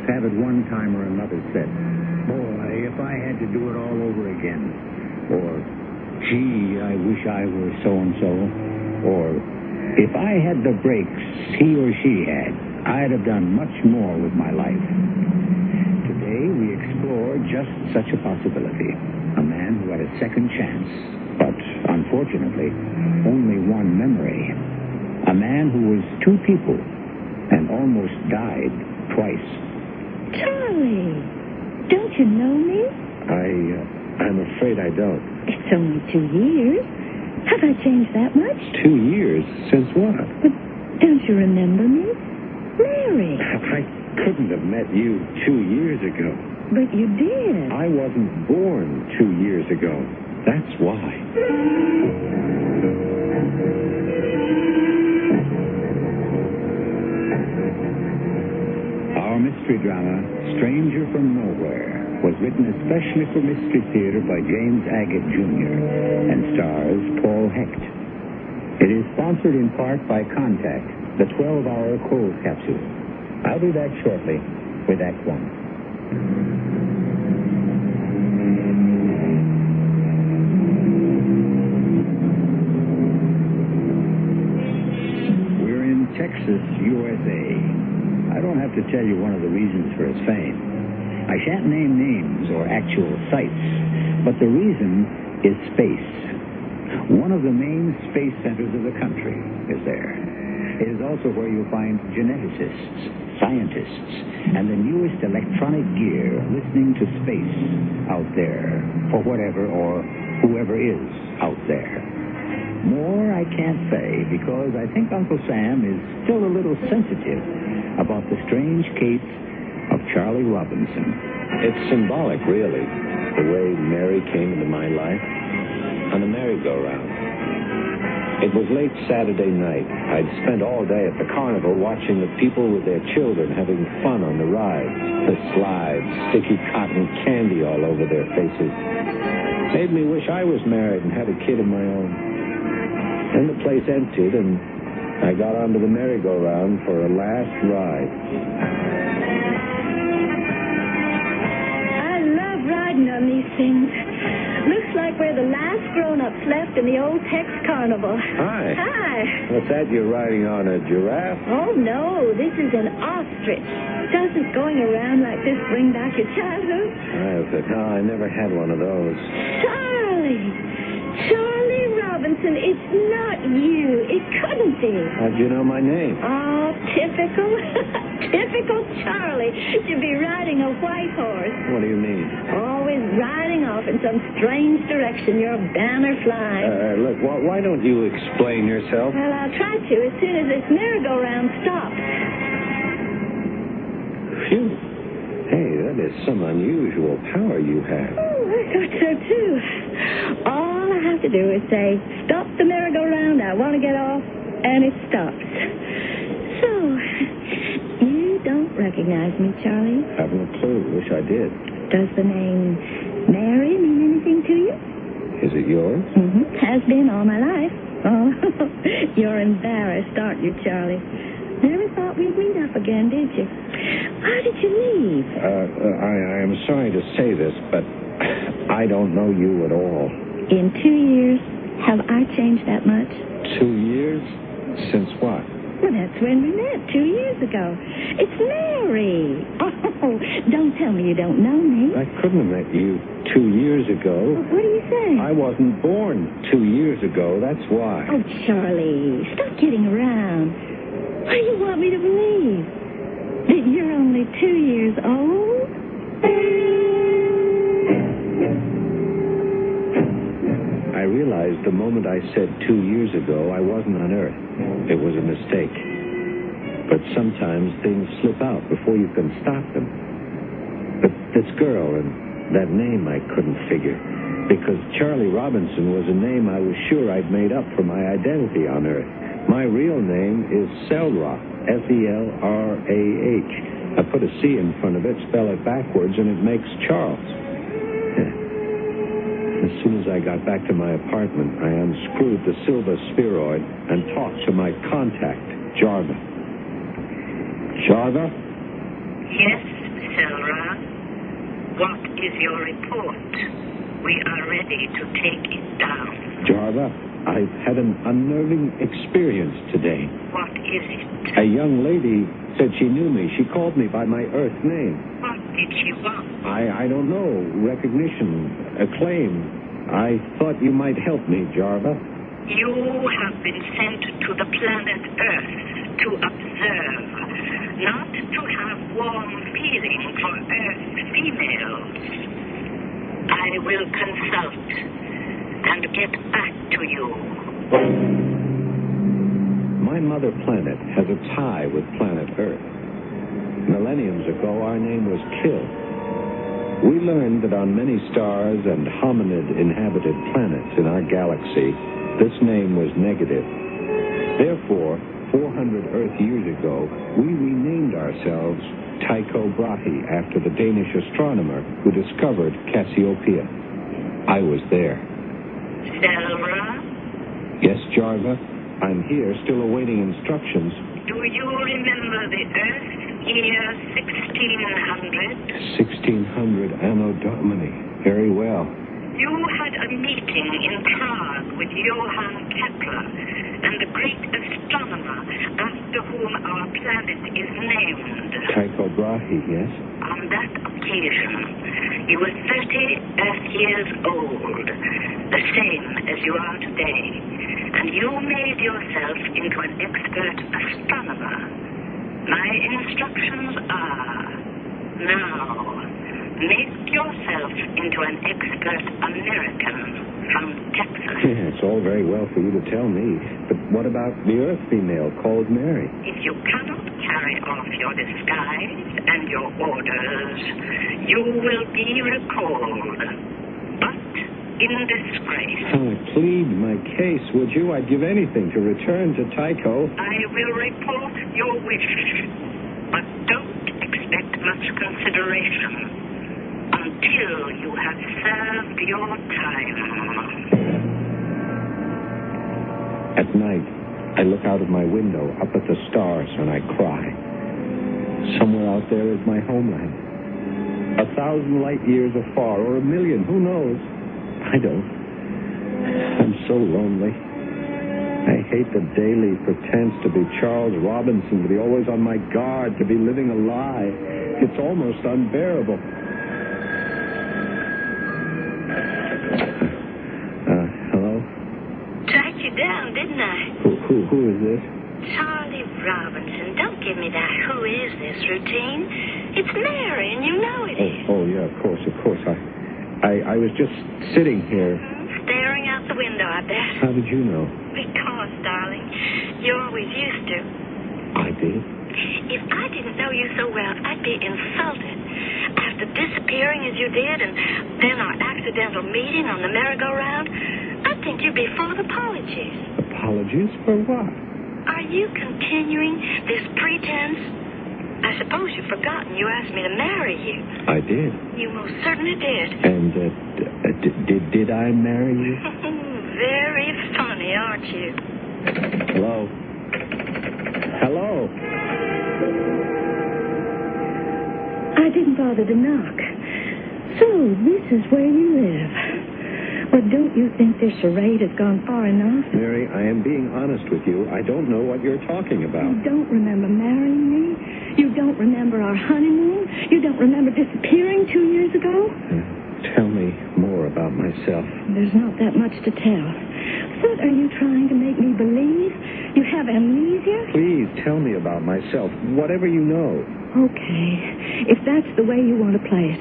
have at one time or another said, "Boy, if I had to do it all over again." Or, "Gee, I wish I were so-and-so." Or, "If I had the breaks he or she had, I'd have done much more with my life." Today we explore just such a possibility. A man who had a second chance, but unfortunately, only one memory. A man who was two people and almost died twice. Charlie, don't you know me? I'm afraid I don't. It's only 2 years. Have I changed that much? 2 years? Since what? But don't you remember me? Mary. I couldn't have met you 2 years ago. But you did. I wasn't born 2 years ago. That's why. Our mystery drama, Stranger from Nowhere, was written especially for Mystery Theater by James Agate Jr. and stars Paul Hecht. It is sponsored in part by Contact, the 12-hour cold capsule. I'll be back shortly with Act One. We're in Texas, USA. I don't have to tell you one of the reasons for his fame. I shan't name names or actual sites, but the reason is space. One of the main space centers of the country is there. It is also where you'll find geneticists, scientists, and the newest electronic gear listening to space out there for whatever or whoever is out there. More I can't say because I think Uncle Sam is still a little sensitive about the strange case of Charlie Robinson. It's symbolic, really, the way Mary came into my life on the merry-go-round. It was late Saturday night. I'd spent all day at the carnival watching the people with their children having fun on the rides, the slides, sticky cotton candy all over their faces. Made me wish I was married and had a kid of my own. Then the place emptied, and I got onto the merry-go-round for a last ride. I love riding on these things. Looks like we're the last grown-ups left in the old Tex Carnival. Hi. Hi. What's that? You're riding on a giraffe? Oh, no. This is an ostrich. Doesn't going around like this bring back your childhood? No, I never had one of those. Charlie Robinson, it's not you. It couldn't be. How'd you know my name? Oh, typical. Typical Charlie. Should be riding a white horse. What do you mean? Always riding off in some strange direction, your banner flying. Look, why don't you explain yourself? Well, I'll try to as soon as this merry-go-round stops. Phew. Hey, that is some unusual power you have. Oh, I thought so, too. All I have to do is say, "Stop the merry-go-round, I want to get off," and it stops. So, you don't recognize me, Charlie? Haven't a clue. Wish I did. Does the name Mary mean anything to you? Is it yours? Mm-hmm. Has been all my life. Oh, you're embarrassed, aren't you, Charlie? Never thought we'd meet up again, did you? Why did you leave? I am sorry to say this, but I don't know you at all. In 2 years, have I changed that much? 2 years? Since what? Well, that's when we met 2 years ago. It's Mary. Oh, don't tell me you don't know me. I couldn't have met you 2 years ago. Well, what do you say? I wasn't born 2 years ago, that's why. Oh, Charlie, stop kidding around. What do you want me to believe? That you're only 2 years old? I realized the moment I said 2 years ago, I wasn't on Earth. It was a mistake. But sometimes things slip out before you can stop them. But this girl and that name I couldn't figure. Because Charlie Robinson was a name I was sure I'd made up for my identity on Earth. My real name is Selrah, Selrah. I put a C in front of it, spell it backwards, and it makes Charles. As soon as I got back to my apartment, I unscrewed the silver spheroid and talked to my contact, Jarva. Jarva? Yes, What is your report? We are ready to take it down. Jarva, I've had an unnerving experience today. What is it? A young lady said she knew me. She called me by my Earth name. What did she want? I don't know. Recognition, acclaim. I thought you might help me, Jarva. You have been sent to the planet Earth to observe, not to have warm feeling for Earth females. I will consult and get back to you. My mother planet has a tie with planet Earth. Millenniums ago, our name was Kill. We learned that on many stars and hominid-inhabited planets in our galaxy, this name was negative. Therefore, 400 Earth years ago, we renamed ourselves Tycho Brahe after the Danish astronomer who discovered Cassiopeia. I was there. Selra? Yes, Jarva? I'm here, still awaiting instructions. Do you remember the Earth year 1600? 1600 Anno Domini. Very well. You had a meeting in Prague with Johann Kepler and the great astronomer after whom our planet is named. Tycho Brahe, yes? On that occasion, you were 30 Earth years old, the same as you are today, and you made yourself into an expert astronomer. My instructions are, now, make yourself into an expert American from Texas. It's all very well for you to tell me, but what about the Earth female called Mary? If you cannot carry off your disguise and your orders, you will be recalled, but in disgrace. I plead my case, would you? I'd give anything to return to Tycho. I will report your wish, but don't expect much consideration until you have served your time. At night, I look out of my window, up at the stars, and I cry. Somewhere out there is my homeland. 1,000 light years afar, or 1,000,000, who knows? I don't. I'm so lonely. I hate the daily pretense to be Charles Robinson, to be always on my guard, to be living a lie. It's almost unbearable. Hello? Tracked you down, didn't I? Who is this? Charlie Robinson. Don't give me that who is this routine. It's Mary, and you know it is. Oh, yeah, of course. I was just sitting here. Staring out the window, I bet. How did you know? Because, darling, you always used to. I did? If I didn't know you so well, I'd be insulted. After disappearing as you did, and then our accidental meeting on the merry-go-round, I'd think you'd be full of apologies. Apologies for what? Are you continuing this pretense? I suppose you've forgotten you asked me to marry you. I did. You most certainly did. And did I marry you? Very funny, aren't you? Hello? Hello? I didn't bother to knock. So, this is where you live. But don't you think this charade has gone far enough? Mary, I am being honest with you. I don't know what you're talking about. You don't remember marrying me? You don't remember our honeymoon? You don't remember disappearing 2 years ago? Tell me more about myself. There's not that much to tell. What are you trying to make me believe? You have amnesia? Please tell me about myself, whatever you know. Okay. If that's the way you want to play it.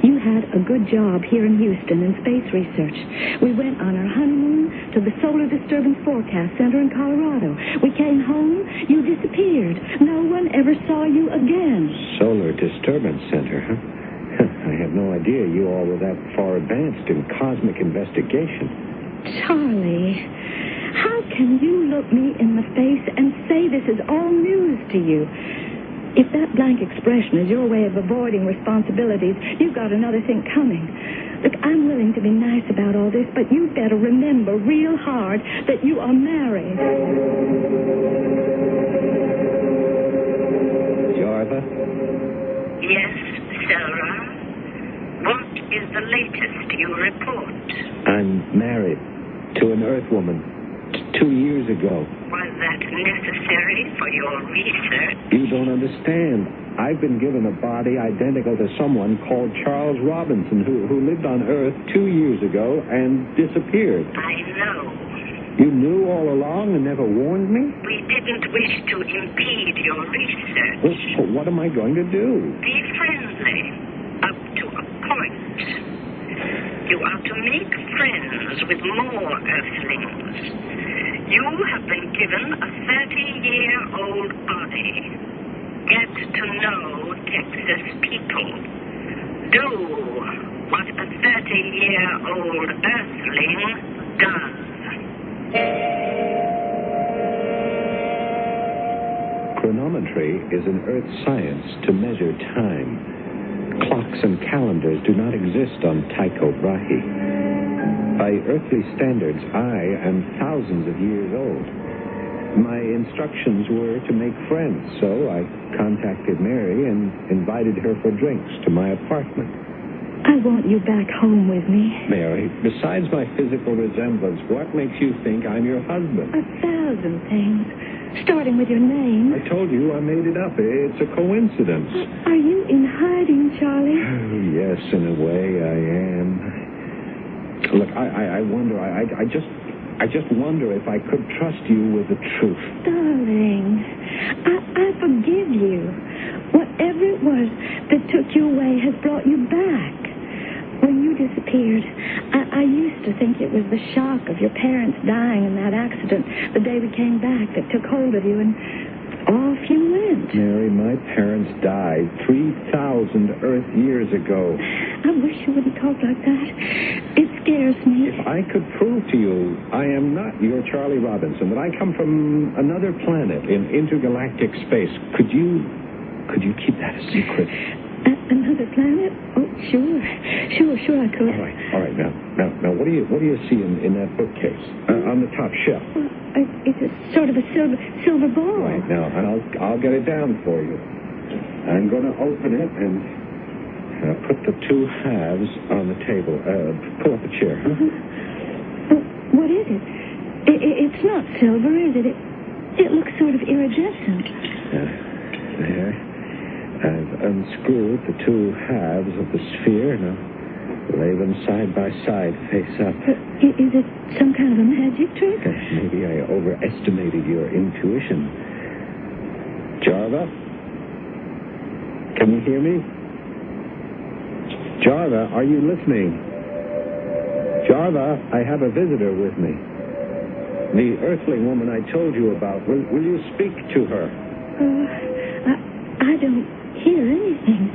You had a good job here in Houston in space research. We went on our honeymoon to the Solar Disturbance Forecast Center in Colorado. We came home, you disappeared. No one ever saw you again. Solar Disturbance Center, huh? I had no idea you all were that far advanced in cosmic investigation. Charlie, how can you look me in the face and say this is all news to you? If that blank expression is your way of avoiding responsibilities, you've got another thing coming. Look, I'm willing to be nice about all this, but you better remember real hard that you are married. Jarva? Yes, Sarah. is the latest you report? I'm married to an Earth woman 2 years ago. Was that necessary for your research? You don't understand. I've been given a body identical to someone called Charles Robinson who lived on Earth 2 years ago and disappeared. I know. You knew all along and never warned me? We didn't wish to impede your research. Well, what am I going to do? Be friendly, up to a point. You are to make friends with more Earthlings. You have been given a 30-year-old body. Get to know Texas people. Do what a 30-year-old Earthling does. Chronometry is an Earth science to measure time. Clocks and calendars do not exist on Tycho Brahe. By earthly standards, I am thousands of years old. My instructions were to make friends, so I contacted Mary and invited her for drinks to my apartment. I want you back home with me. Mary, besides my physical resemblance, what makes you think I'm your husband? 1,000 things, starting with your name. I told you I made it up. It's a coincidence. Are you in hiding, Charlie? Yes, in a way I am. Look, I wonder, I just wonder if I could trust you with the truth. Darling, I forgive you. Whatever it was that took you away has brought you back. When you disappeared, I used to think it was the shock of your parents dying in that accident the day we came back that took hold of you, and off you went. Mary, my parents died 3,000 Earth years ago. I wish you wouldn't talk like that. It scares me. If I could prove to you I am not your Charlie Robinson, that I come from another planet in intergalactic space, could you keep that a secret? Another planet? Oh, sure I could. All right. Now, what do you see in that bookcase on the top shelf? Well, it's a sort of a silver ball. Right now, and I'll get it down for you. I'm going to open it and put the two halves on the table. Pull up a chair. What is it? It's not silver, is it? It looks sort of iridescent. There. I've unscrewed the two halves of the sphere. Now, lay them side by side, face up. Is it some kind of a magic trick? Maybe I overestimated your intuition. Jarva? Can you hear me? Jarva, are you listening? Jarva, I have a visitor with me. The earthling woman I told you about. Will you speak to her? I don't hear anything.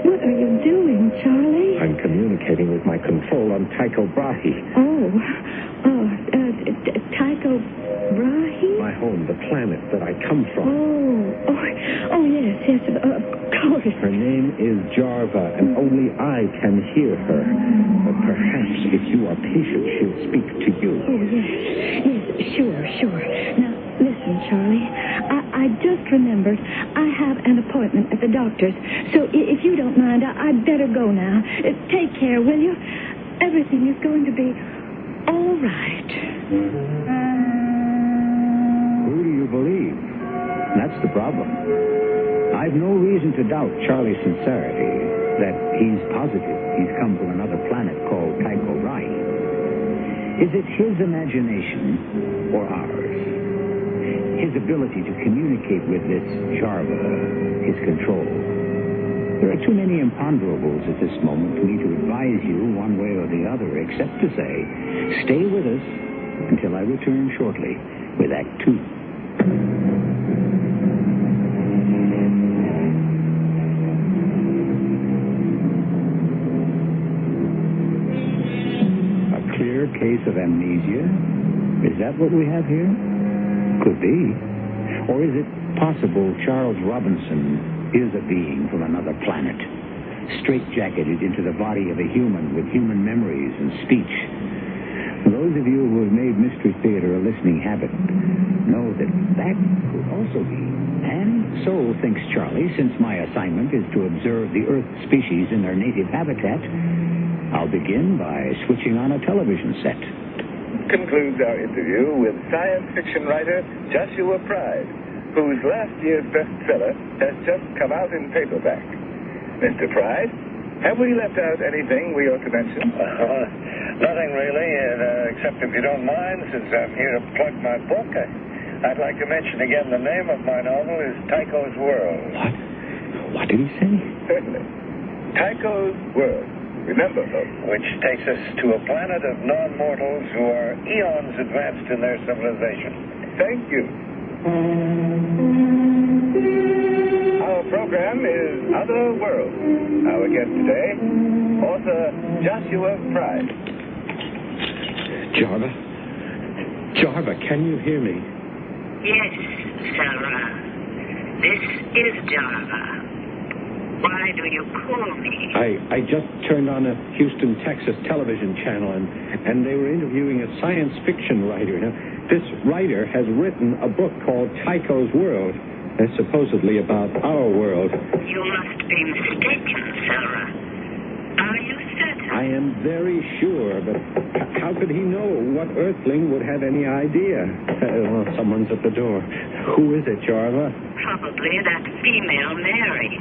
What are you doing, Charlie? I'm communicating with my control on Tycho Brahe. Tycho Brahe? My home, the planet that I come from. Yes, of course. Her name is Jarva, and only I can hear her. But perhaps if you are patient, she'll speak to you. Oh, yes, sure. Now, listen, Charlie. I just remembered I have an appointment at the doctor's, so if you don't mind, I'd better go now. Take care, will you? Everything is going to be all right. Who do you believe? That's the problem. I've no reason to doubt Charlie's sincerity, that he's positive he's come from another planet called Tycho Brahe. Is it his imagination or ours? His ability to communicate with this Jarva, his control. There are too many imponderables at this moment for me to advise you one way or the other, except to say, stay with us until I return shortly with Act 2. Case of amnesia? Is that what we have here? Could be. Or is it possible Charles Robinson is a being from another planet, straitjacketed into the body of a human with human memories and speech? Those of you who have made Mystery Theater a listening habit know that that could also be. And so, thinks Charlie, since my assignment is to observe the Earth species in their native habitat, I'll begin by switching on a television set. Concludes our interview with science fiction writer Joshua Pride, whose last year's bestseller has just come out in paperback. Mr. Pride, have we left out anything we ought to mention? Nothing really, except if you don't mind, since I'm here to plug my book, I'd like to mention again the name of my novel is Teitel's World. What did he say? Certainly. Teitel's World. Remember, folks. Which takes us to a planet of non-mortals who are eons advanced in their civilization. Thank you. Our program is Other Worlds. Our guest today, author Joshua Pride. Jarva, can you hear me? Yes, Sarah. This is Java. Why do you call me? I just turned on a Houston, Texas television channel, and they were interviewing a science fiction writer. Now, this writer has written a book called Teitel's World. That's supposedly about our world. You must be mistaken, Sarah. Are you certain? I am very sure, but how could he know? What Earthling would have any idea? Well, someone's at the door. Who is it, Jarva? Probably that female Mary.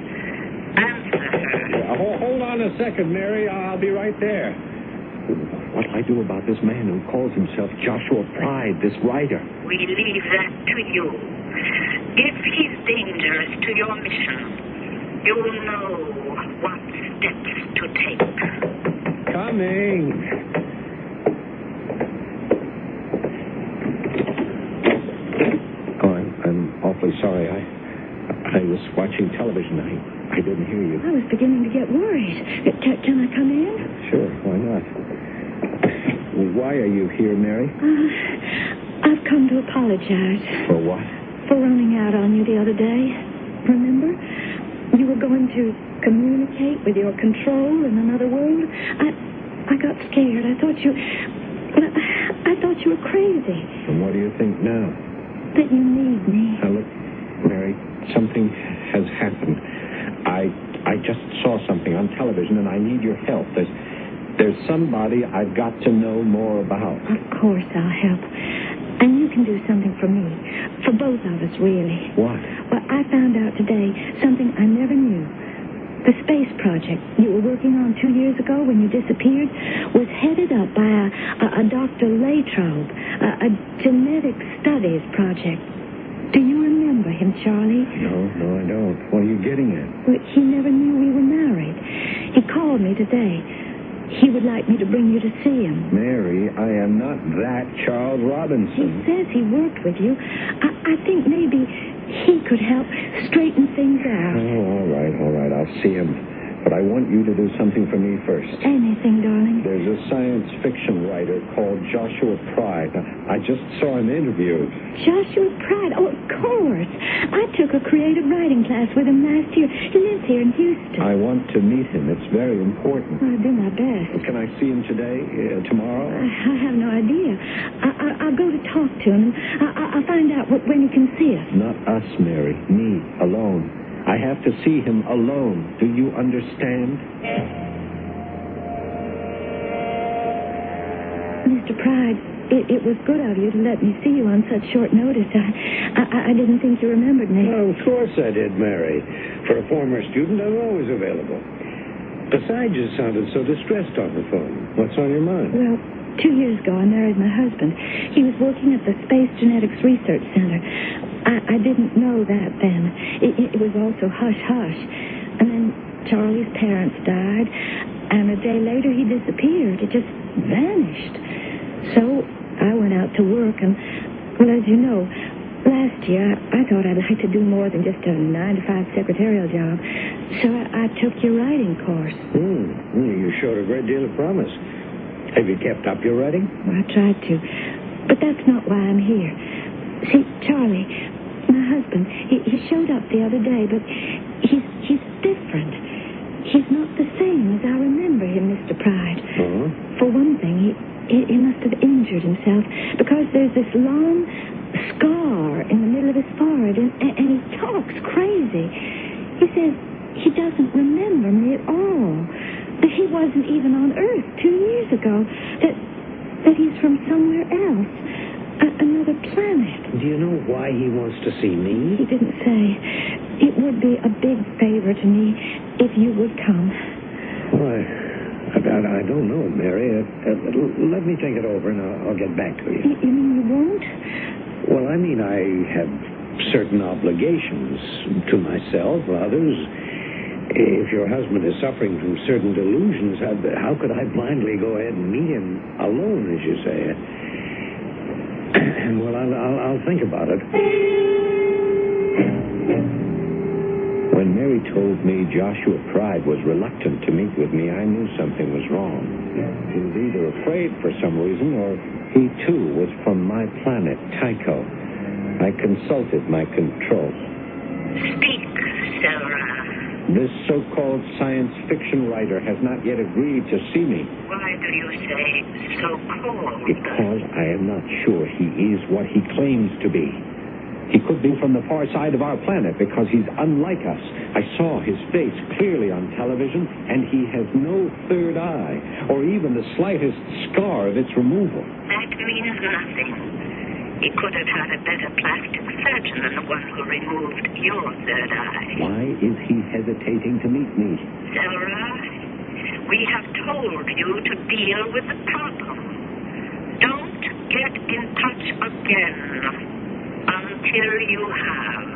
Answer her. Hold on a second, Mary. I'll be right there. What'll I do about this man who calls himself Joshua Pride, this writer? We leave that to you. If he's dangerous to your mission, you'll know what steps to take. Coming. Oh, I'm awfully sorry. I was watching television. I didn't hear you. I was beginning to get worried. Can I come in? Sure, why not? Why are you here, Mary? I've come to apologize. For what? For running out on you the other day. Remember? You were going to communicate with your control in another world. I got scared. I thought you were crazy. And what do you think now? That you need me. Now, look, Mary, something has happened. I just saw something on television, and I need your help. There's somebody I've got to know more about. Of course I'll help. And you can do something for me. For both of us, really. What? Well, I found out today something I never knew. The space project you were working on 2 years ago when you disappeared was headed up by a Dr. Latrobe, a genetic studies project. Do you remember him, Charlie? No, I don't. What are you getting at? Well, he never knew we were married. He called me today. He would like me to bring you to see him. Mary, I am not that Charles He Robinson. says he worked with you. I think maybe he could help straighten things out. Oh, all right. I'll see him. But I want you to do something for me first. Anything, darling. There's a science fiction writer called Joshua Pride. I just saw him interviewed. Joshua Pride? Oh, of course. I took a creative writing class with him last year. He lives here in Houston. I want to meet him. It's very important. I'll do my best. Can I see him today? Tomorrow? I have no idea. I'll go to talk to him. I'll find out when he can see us. Not us, Mary. Me, alone. I have to see him alone. Do you understand? Mr. Pride, it was good of you to let me see you on such short notice. I didn't think you remembered me. Well, of course I did, Mary. For a former student, I'm always available. Besides, you sounded so distressed on the phone. What's on your mind? Well, 2 years ago, I married my husband. He was working at the Space Genetics Research Center. I didn't know that then. It was also hush-hush. And then Charlie's parents died, and a day later he disappeared. It just vanished. So I went out to work, and, well, as you know, last year I thought I'd like to do more than just a 9-to-5 secretarial job. So I took your writing course. You showed a great deal of promise. Have you kept up your writing? Well, I tried to. But that's not why I'm here. See, Charlie, my husband, he showed up the other day, but he's different. he's not the same as I remember him, Mr. Pride. Oh? For one thing, he must have injured himself because there's this long scar in the middle of his forehead, and he talks crazy. He says he doesn't remember me at all, that he wasn't even on Earth 2 years ago, that he's from somewhere else, another planet. Do you know why he wants to see me? He didn't say. It would be a big favor to me if you would come. Why, I don't know, Mary. Let me think it over, and I'll get back to you. You mean you won't? Well, I mean, I have certain obligations to myself, others. If your husband is suffering from certain delusions, how could I blindly go ahead and meet him alone, as you say? Well, I'll think about it. When Mary told me Joshua Pride was reluctant to meet with me, I knew something was wrong. He was either afraid for some reason, or he, too, was from my planet, Teitel. I consulted my control. Speak, Sarah. This so-called science fiction writer has not yet agreed to see me. Why do you say so-called? Because I am not sure he is what he claims to be. He could be from the far side of our planet because he's unlike us. I saw his face clearly on television, and he has no third eye, or even the slightest scar of its removal. That means nothing. He could have had a better plastic surgeon than the one who removed your third eye. Why is he hesitating to meet me? Sarah, we have told you to deal with the problem. Don't get in touch again until you have.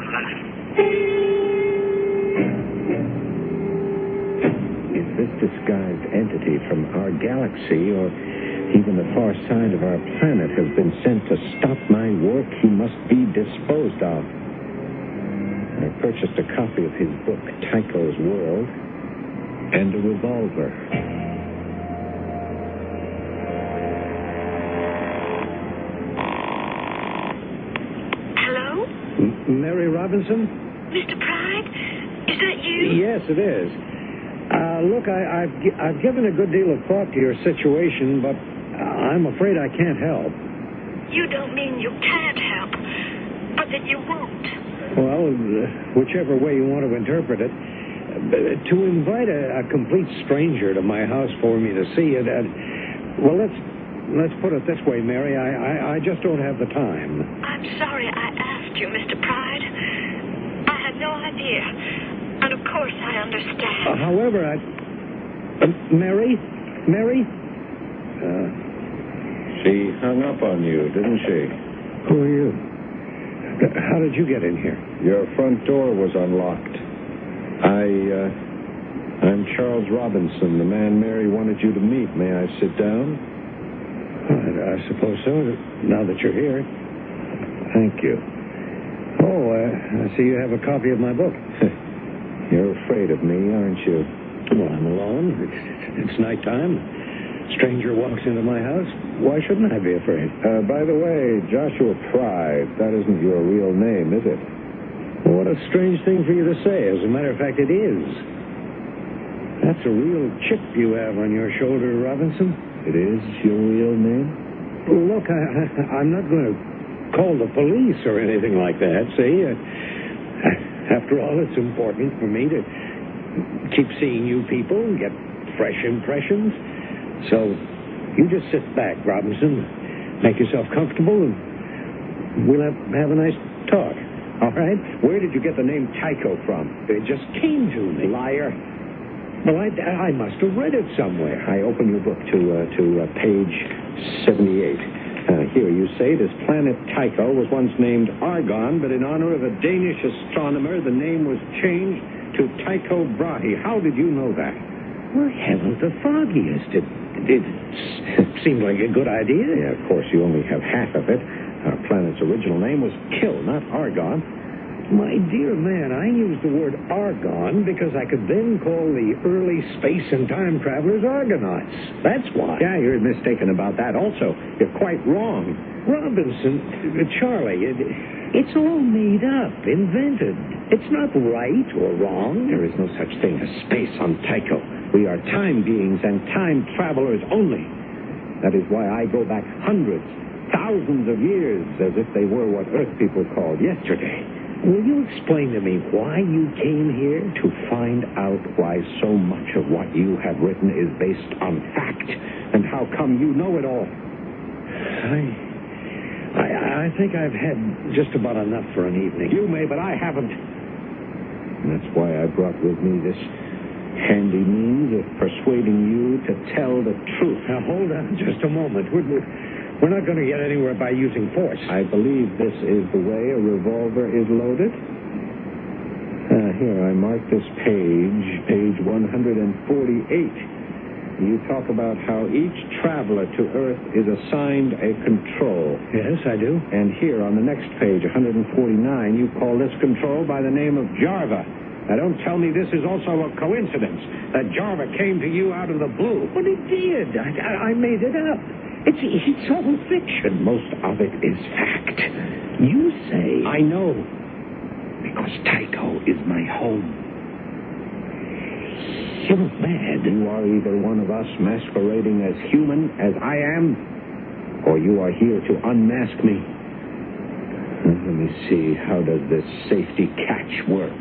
Is this disguised entity from our galaxy, or even the far side of our planet, has been sent to stop my work? He must be disposed of. I purchased a copy of his book, Tycho's World, and a revolver. Hello? Mary Robinson? Mr. Pride? Is that you? Yes, it is. Look, I've given a good deal of thought to your situation, but I'm afraid I can't help. You don't mean you can't help, but that you won't. Well, whichever way you want to interpret it, to invite a complete stranger to my house for me to see it, well, let's put it this way, Mary. I just don't have the time. I'm sorry I asked you, Mr. Pride. I had no idea. And of course I understand. However, Mary? She hung up on you, didn't she? Who are you? How did you get in here? Your front door was unlocked. I'm Charles Robinson, the man Mary wanted you to meet. May I sit down? I suppose so, now that you're here. Thank you. Oh, I see you have a copy of my book. You're afraid of me, aren't you? Well, I'm alone. It's nighttime. Stranger walks into my house. Why shouldn't I be afraid? By the way, Joshua Pride, that isn't your real name, is it? Well, what a strange thing for you to say. As a matter of fact, it is. That's a real chip you have on your shoulder, Robinson. It is your real name? Look, I'm not going to call the police or anything like that, see? After all, it's important for me to keep seeing you people and get fresh impressions. So you just sit back, Robinson. Make yourself comfortable, and we'll have a nice talk. All right? Where did you get the name Tycho from? It just came to me. Liar. Well, I must have read it somewhere. I open your book to page 78. Here, you say this planet Tycho was once named Argon, but in honor of a Danish astronomer, the name was changed to Tycho Brahe. How did you know that? Well, heavens, the foggiest. It seemed like a good idea. Yeah, of course, you only have half of it. Our planet's original name was Kill, not Argon. My dear man, I used the word argon because I could then call the early space and time travelers Argonauts. That's why. Yeah, you're mistaken about that also. You're quite wrong. Robinson, Charlie, it's all made up, invented. It's not right or wrong. There is no such thing as space on Teitel. We are time beings and time travelers only. That is why I go back hundreds, thousands of years, as if they were what Earth people called yesterday. Will you explain to me why you came here? To find out why so much of what you have written is based on fact, and how come you know it all. I think I've had just about enough for an evening. You may, but I haven't. And that's why I brought with me this handy means of persuading you to tell the truth. Now, hold on just a moment. We're not going to get anywhere by using force. I believe this is the way a revolver is loaded. Here, I marked this page 148. You talk about how each traveler to Earth is assigned a control. Yes, I do. And here on the next page, 149, you call this control by the name of Jarva. Now, don't tell me this is also a coincidence, that Jarva came to you out of the blue. But it did. I made it up. It's all fiction. Most of it is fact. You say... I know. Because Teitel is my home. You're mad. You are either one of us masquerading as human, as I am, or you are here to unmask me. Let me see. How does this safety catch work?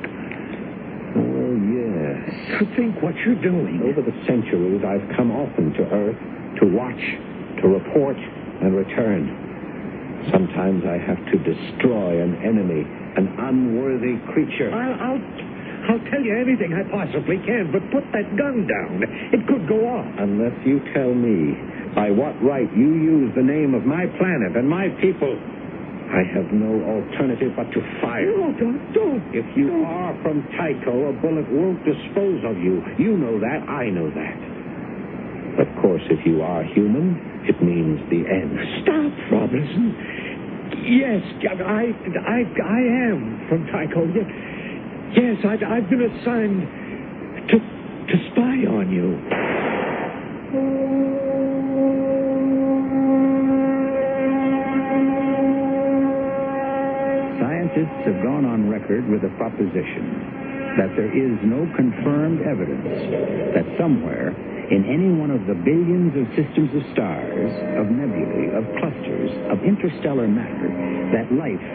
Oh, yes. To think what you're doing. Over the centuries, I've come often to Earth to watch, to report, and return. Sometimes I have to destroy an enemy, an unworthy creature. I'll tell you anything I possibly can, but put that gun down. It could go off. Unless you tell me by what right you use the name of my planet and my people, I have no alternative but to fire. No, don't. If you are from Teitel, a bullet won't dispose of you. You know that. I know that. Of course, if you are human, it means the end. Stop, Robinson. Yes, I am from Teitel. Yes, I've been assigned to spy on you. Scientists have gone on record with the proposition that there is no confirmed evidence that somewhere in any one of the billions of systems of stars, of nebulae, of clusters, of interstellar matter, that life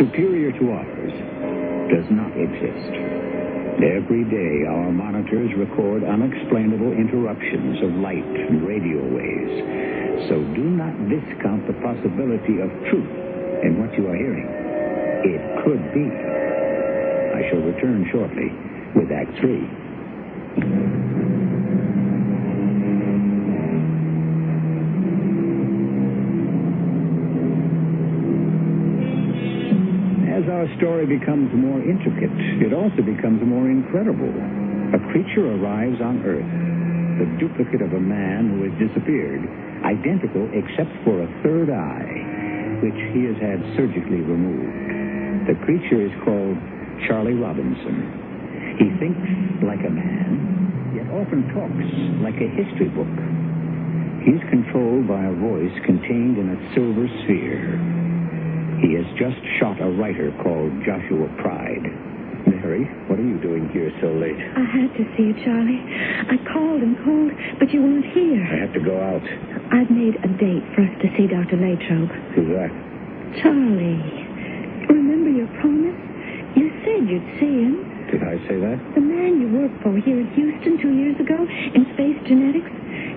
superior to ours does not exist. Every day, our monitors record unexplainable interruptions of light and radio waves. So do not discount the possibility of truth in what you are hearing. It could be. I shall return shortly with Act 3. As our story becomes more intricate, it also becomes more incredible. A creature arrives on Earth, the duplicate of a man who has disappeared, identical except for a third eye, which he has had surgically removed. The creature is called Charlie Robinson. He thinks like a man, yet often talks like a history book. He's controlled by a voice contained in a silver sphere. He has just shot a writer called Joshua Pride. Mary, what are you doing here so late? I had to see you, Charlie. I called and called, but you weren't here. I have to go out. I've made a date for us to see Dr. Latrobe. Who's that? Charlie, remember your promise? You said you'd see him. Did I say that? The man you worked for here in Houston 2 years ago in space genetics,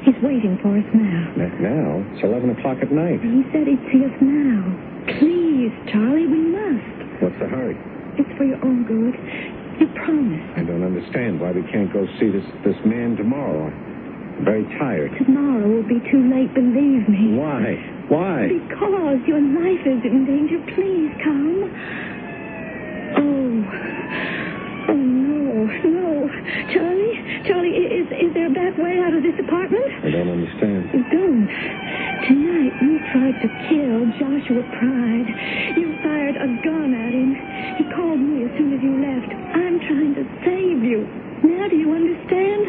he's waiting for us now. Now? It's 11 o'clock at night. He said he'd see us now. Please, Charlie, we must. What's the hurry? It's for your own good. You promised. I don't understand why we can't go see this man tomorrow. I'm very tired. Tomorrow will be too late, believe me. Why? Why? Because your life is in danger. Please come. Oh, no. Charlie, is there a back way out of this apartment? I don't understand. Don't. Tonight you tried to kill Joshua Pride. You fired a gun at him. He called me as soon as you left. I'm trying to save you. Now do you understand?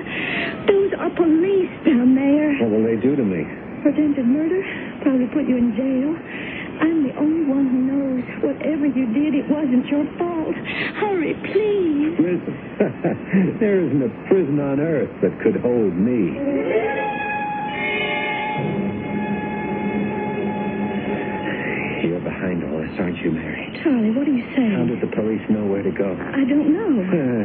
Those are police down there. What will they do to me? Attempted murder. Probably put you in jail. I'm the only one who knows. Whatever you did, it wasn't your fault. Hurry, please. Prison? There isn't a prison on earth that could hold me. You're behind all this, aren't you, Mary? Charlie, what are you saying? How did the police know where to go? I don't know.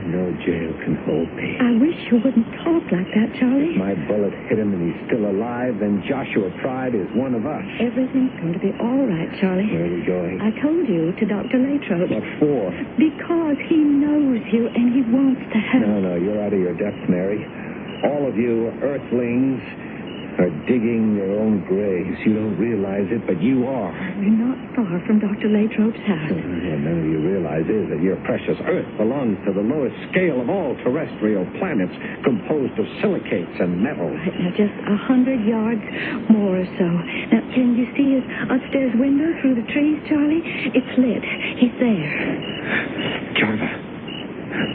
No jail can hold me. I wish you wouldn't talk like that, Charlie. If my bullet hit him and he's still alive, then Joshua Pride is one of us. Everything's going to be all right, Charlie. Where are we going? I told you to Dr. Latrobe. What for? Because he knows you and he wants to help. No, you're out of your depth, Mary. All of you earthlings are digging their own graves. You don't realize it, but you are. We're not far from Dr. Latrobe's house. What none of you realize is that your precious Earth belongs to the lowest scale of all terrestrial planets, composed of silicates and metals. Right, now just 100 yards more or so. Now, can you see his upstairs window through the trees, Charlie? It's lit. He's there. Jarva.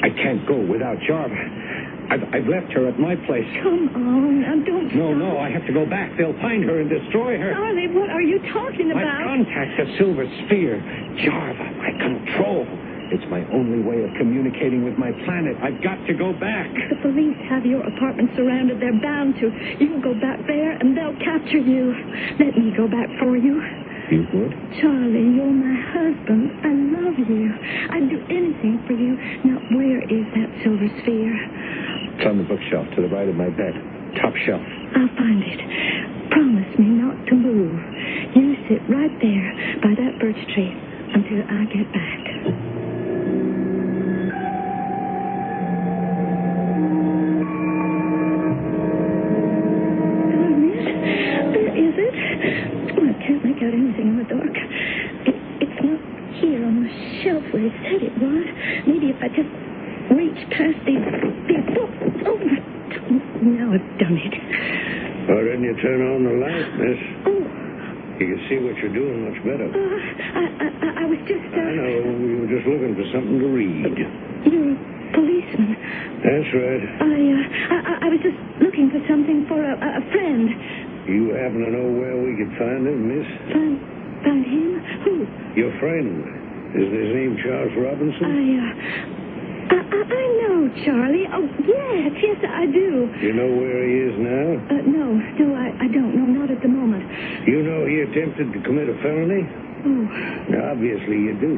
I can't go without Jarva. I've left her at my place. Come on, now don't No, stop. I have to go back. They'll find her and destroy her. Charlie, what are you talking My about? contact, the silver sphere. Jarva, my control. It's my only way of communicating with my planet. I've got to go back. The police have your apartment surrounded. They're bound to. You can go back there and they'll capture you. Let me go back for you. You would? Charlie, you're my husband. I love you. I'd do anything for you. Now, where is that silver sphere? It's on the bookshelf to the right of my bed. Top shelf. I'll find it. Promise me not to move. You sit right there by that birch tree until I get back. Darn it. Where is it? Oh, I can't make out anything in the dark. It's not here on the shelf where it said it was. Maybe if I just reach past these books. Oh, now I've done it. Why didn't you turn on the light, miss? Oh, You can see what you're doing much better. I was just, I know. We were just looking for something to read. You're a policeman. That's right. I was just looking for something for a friend. You happen to know where we could find him, miss? Find him? Who? Your friend. Isn't his name Charles Robinson? I know, Charlie. Oh, yes, I do. You know where he is now? No, I don't. No, not at the moment. You know he attempted to commit a felony? Oh. Obviously you do.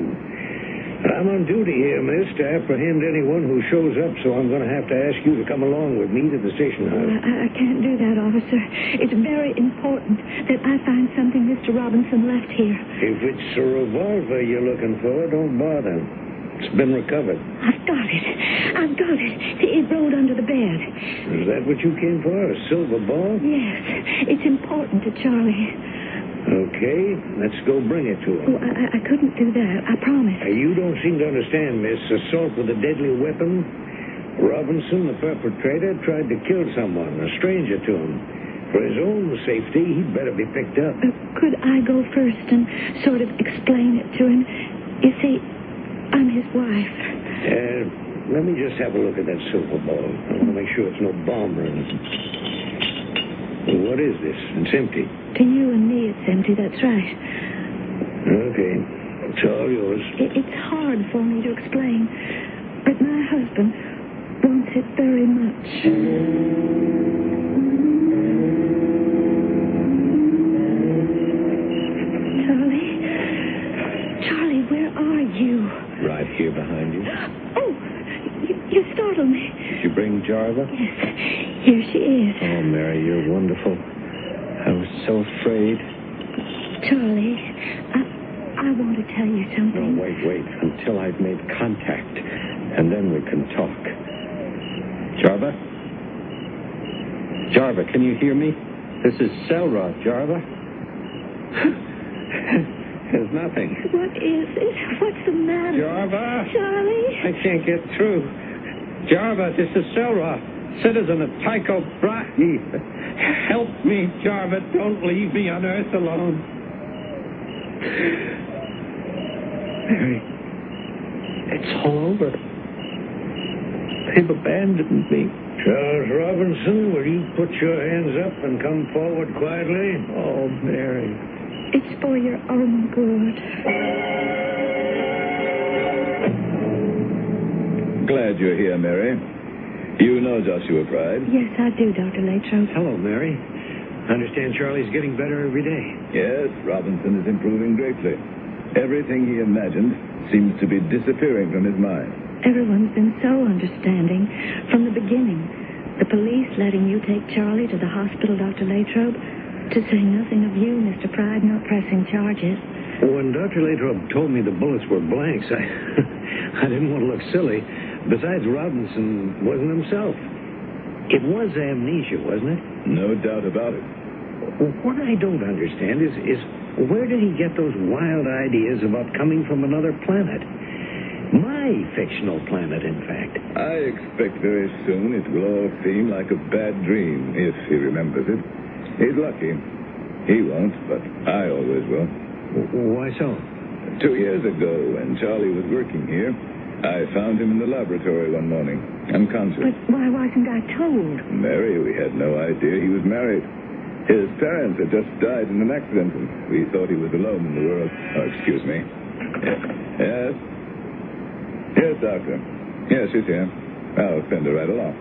I'm on duty here, miss, to apprehend anyone who shows up, so I'm going to have to ask you to come along with me to the station house. I can't do that, officer. It's very important that I find something Mr. Robinson left here. If it's a revolver you're looking for, don't bother. It's been recovered. I've got it. It rolled under the bed. Is that what you came for, a silver ball? Yes, it's important to Charlie. Okay, let's go bring it to him. Oh, I couldn't do that. I promise. You don't seem to understand, miss. Assault with a deadly weapon. Robinson, the perpetrator, tried to kill someone, a stranger to him. For his own safety, he'd better be picked up. Could I go first and sort of explain it to him? You see, I'm his wife. Let me just have a look at that silver ball. I want to make sure it's no bomb or anything. What is this? It's empty. To you and me, it's empty. That's right. Okay. It's all yours. It's hard for me to explain, but my husband wants it very much. Charlie, where are you? Right here behind you. Oh, you startled me. Did you bring Jarva? Yes, here she is. Oh, Mary, you're wonderful. I was so afraid. Charlie, I want to tell you something. No, wait. Until I've made contact. And then we can talk. Jarva? Jarva, can you hear me? This is Selrod, Jarva. There's nothing. What is it? What's the matter? Jarva? Charlie? I can't get through. Jarva, this is Selrod, citizen of Teitel. Heath. Help me, Jarva. Don't leave me on Earth alone. Mary, it's all over. They've abandoned me. Charles Robinson, will you put your hands up and come forward quietly? Oh, Mary. It's for your own good. Glad you're here, Mary. You know Joshua Pride? Yes, I do, Dr. Latrobe. Hello, Mary. I understand Charlie's getting better every day. Yes, Robinson is improving greatly. Everything he imagined seems to be disappearing from his mind. Everyone's been so understanding from the beginning. The police letting you take Charlie to the hospital, Dr. Latrobe, to say nothing of you, Mr. Pride, not pressing charges. When Dr. Latrobe told me the bullets were blanks, I didn't want to look silly. Besides, Robinson wasn't himself. It was amnesia, wasn't it? No doubt about it. What I don't understand is where did he get those wild ideas about coming from another planet? My fictional planet, in fact. I expect very soon it will all seem like a bad dream, if he remembers it. He's lucky. He won't, but I always will. Why so? 2 years ago, when Charlie was working here, I found him in the laboratory one morning, unconscious. But why wasn't I told? Mary, we had no idea he was married. His parents had just died in an accident, and we thought he was alone in the world. Oh, excuse me. Yes? Yes, Doctor. Yes, she's here. I'll send her right along.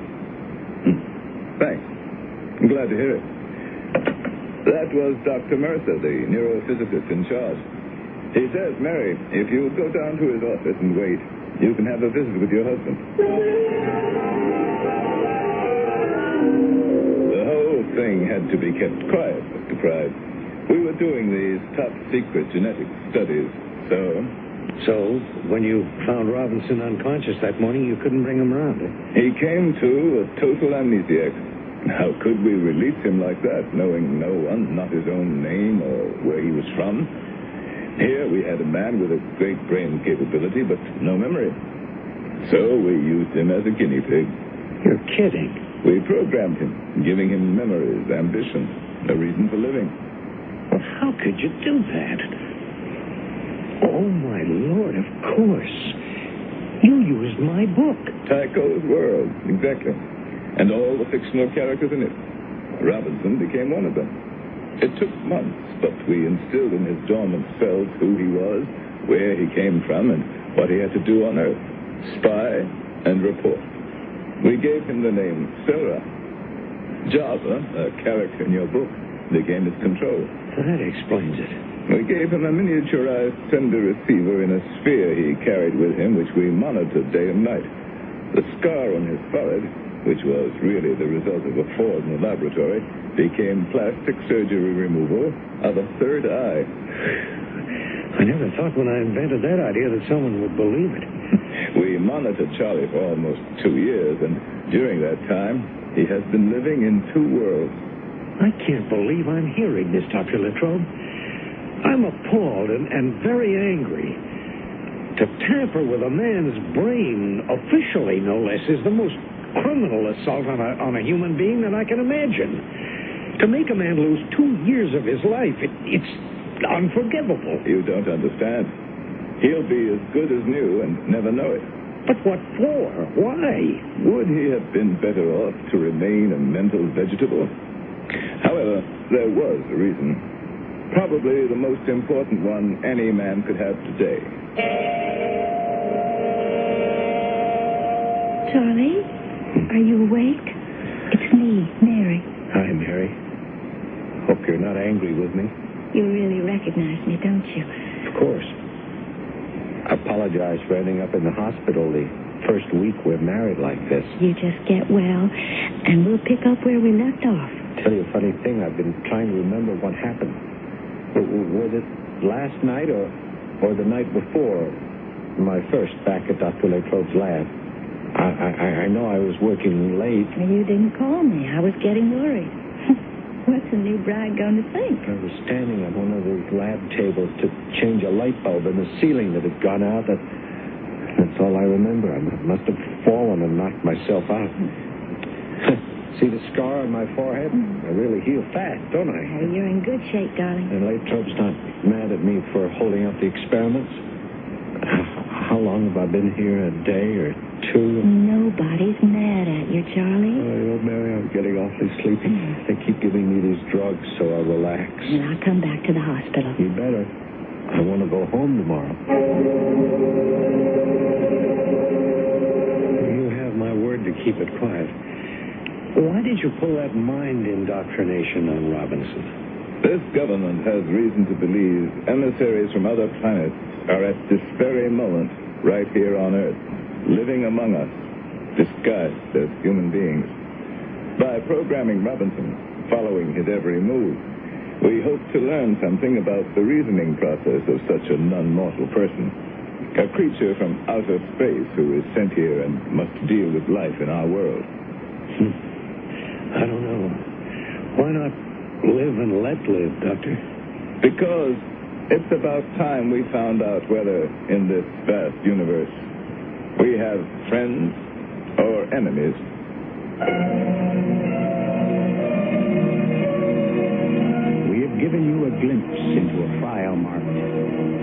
Thanks. I'm glad to hear it. That was Dr. Mercer, the neurophysicist in charge. He says, Mary, if you go down to his office and wait, you can have a visit with your husband. The whole thing had to be kept quiet, Mr. Pride. We were doing these top-secret genetic studies, So, when you found Robinson unconscious that morning, you couldn't bring him around, eh? He came to a total amnesiac. How could we release him like that, knowing no one, not his own name or where he was from? Here we had a man with a great brain capability, but no memory. So we used him as a guinea pig. You're kidding. We programmed him, giving him memories, ambition, a reason for living. Well, how could you do that? Oh, my Lord, of course. You used my book. Teitel's World, exactly. And all the fictional characters in it. Robinson became one of them. It took months, but we instilled in his dormant cells who he was, where he came from, and what he had to do on Earth. Spy and report. We gave him the name Sarah. Java, a character in your book, became his control. That explains it. We gave him a miniaturized sender receiver in a sphere he carried with him, which we monitored day and night. The scar on his forehead, which was really the result of a fall in the laboratory, became plastic surgery removal of a third eye. I never thought when I invented that idea that someone would believe it. We monitored Charlie for almost 2 years, and during that time, he has been living in 2 worlds. I can't believe I'm hearing this, Dr. Latrobe. I'm appalled and very angry. To tamper with a man's brain, officially no less, is the most criminal assault on a human being that I can imagine. To make a man lose 2 years of his life, it's unforgivable. You don't understand. He'll be as good as new and never know it. But what for? Why? Would he have been better off to remain a mental vegetable? However, there was a reason. Probably the most important one any man could have today. Charlie, are you awake? It's me, Mary. Hi, Mary. Hope you're not angry with me. You really recognize me, don't you? Of course. I apologize for ending up in the hospital the first week we're married like this. You just get well, and we'll pick up where we left off. Tell you a funny thing, I've been trying to remember what happened. Was it last night or the night before my first back at Dr. Latrobe's lab? I know I was working late. You didn't call me. I was getting worried. What's the new bride going to think? I was standing on one of those lab tables to change a light bulb in the ceiling that had gone out. That's all I remember. I must have fallen and knocked myself out. See the scar on my forehead? I really heal fast, don't I? Hey, you're in good shape, darling. And Latrobe's not mad at me for holding up the experiments? long have I been here? A day or two? Nobody's mad at you, Charlie. Oh, Mary, I'm getting awfully sleepy. They keep giving me these drugs so I relax. Then I'll come back to the hospital. You better. I want to go home tomorrow. You have my word to keep it quiet. Why did you pull that mind indoctrination on Robinson? This government has reason to believe emissaries from other planets are at this very moment right here on Earth, living among us, disguised as human beings. By programming Robinson, following his every move, we hope to learn something about the reasoning process of such a non-mortal person, a creature from outer space who is sent here and must deal with life in our world. I don't know. Why not live and let live, Doctor? Because it's about time we found out whether, in this vast universe, we have friends or enemies. We have given you a glimpse into a file marked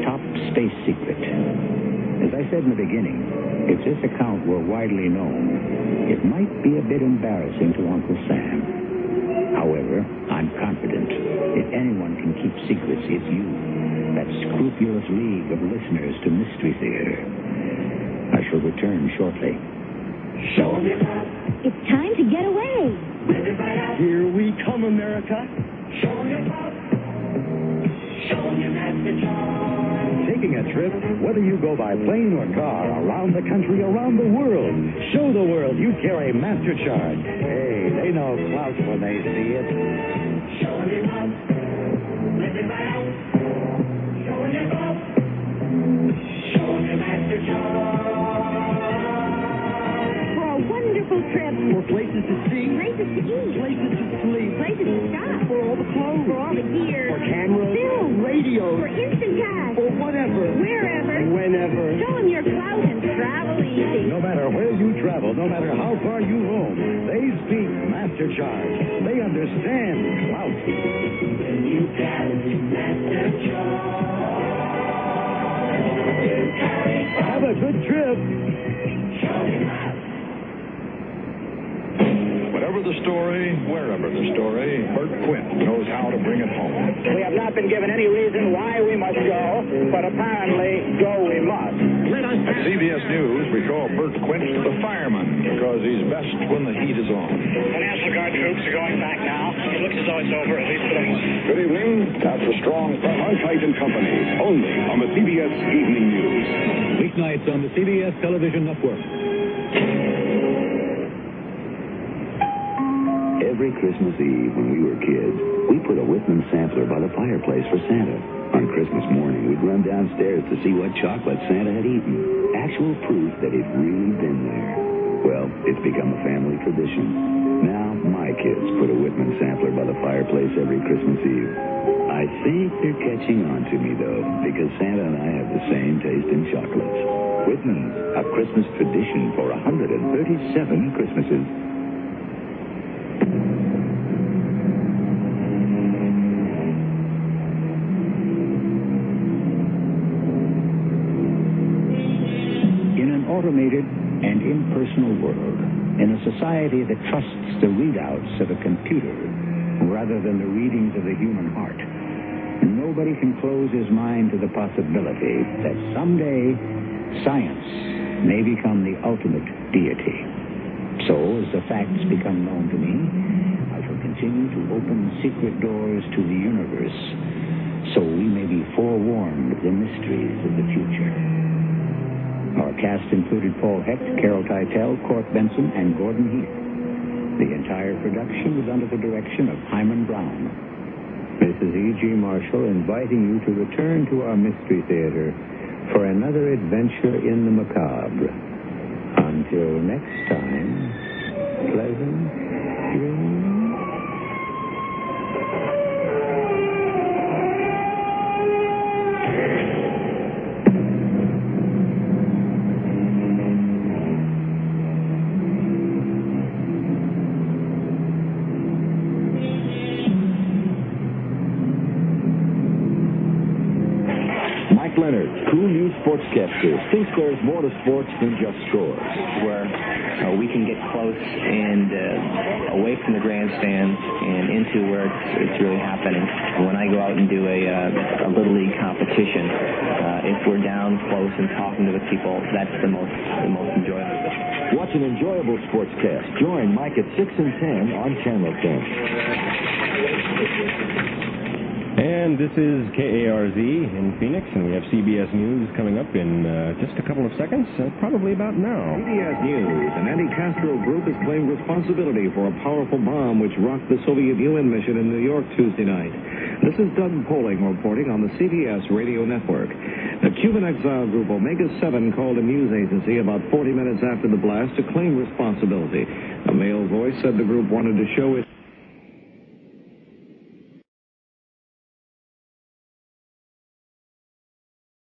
Top Space Secret. As I said in the beginning, if this account were widely known, it might be a bit embarrassing to Uncle Sam. However, I'm confident if anyone can keep secrets, it's you, that scrupulous league of listeners to Mystery Theater. I shall return shortly. It's time to get away. Here we come, America. Taking a trip, whether you go by plane or car, around the country, around the world. Show the world you carry Master Charge. Hey, they know clout when they see it. For a wonderful trip. For places to see, Places to eat. places to sleep, Places to stop. for all the clothes, For all the gear. for cameras, Film. radios, For instant cash. for whatever, Wherever. whenever. Show them your clout and travel easy. No matter where you travel, no matter how far you roam, they speak Master Charge. They understand clout. Have a good trip. Whatever the story, wherever the story, Bert Quint knows how to bring it home. We have not been given any reason why we must go, but apparently go we must. At CBS News, we call Bert Quint the fireman because he's best when the heat is on. The National Guard troops are going back now. It looks as though it's over, at least for the moment. Good evening. That's a strong from Hecht Company, only on the CBS Evening News. Weeknights on the CBS Television Network. Every Christmas Eve when we were kids, we put a Whitman sampler by the fireplace for Santa. On Christmas morning, we'd run downstairs to see what chocolate Santa had eaten. Actual proof that he'd really been there. Well, it's become a family tradition. Now, my kids put a Whitman sampler by the fireplace every Christmas Eve. I think they're catching on to me, though, because Santa and I have the same taste in chocolates. Whitman's, a Christmas tradition for 137 Christmases. Automated and impersonal world, in a society that trusts the readouts of a computer rather than the readings of the human heart, nobody can close his mind to the possibility that someday science may become the ultimate deity. So, as the facts become known to me, I shall continue to open secret doors to the universe so we may be forewarned of the mysteries of the future. Our cast included Paul Hecht, Carol Teitel, Court Benson, and Gordon Heath. The entire production was under the direction of Hyman Brown. This is E.G. Marshall inviting you to return to our Mystery Theater for another adventure in the macabre. Until next time, pleasant dreams. Cool News sportscaster thinks there's more to sports than just scores. Where we can get close and away from the grandstands and into where it's really happening. When I go out and do a Little League competition, if we're down close and talking to the people, that's the most enjoyable. Watch an enjoyable sportscast. Join Mike at 6 and 10 on Channel 10. And this is KARZ in Phoenix, and we have CBS News coming up in just a couple of seconds, probably about now. CBS News. An anti-Castro group has claimed responsibility for a powerful bomb which rocked the Soviet UN mission in New York Tuesday night. This is Doug Poling reporting on the CBS radio network. The Cuban exile group Omega 7 called a news agency about 40 minutes after the blast to claim responsibility. A male voice said the group wanted to show its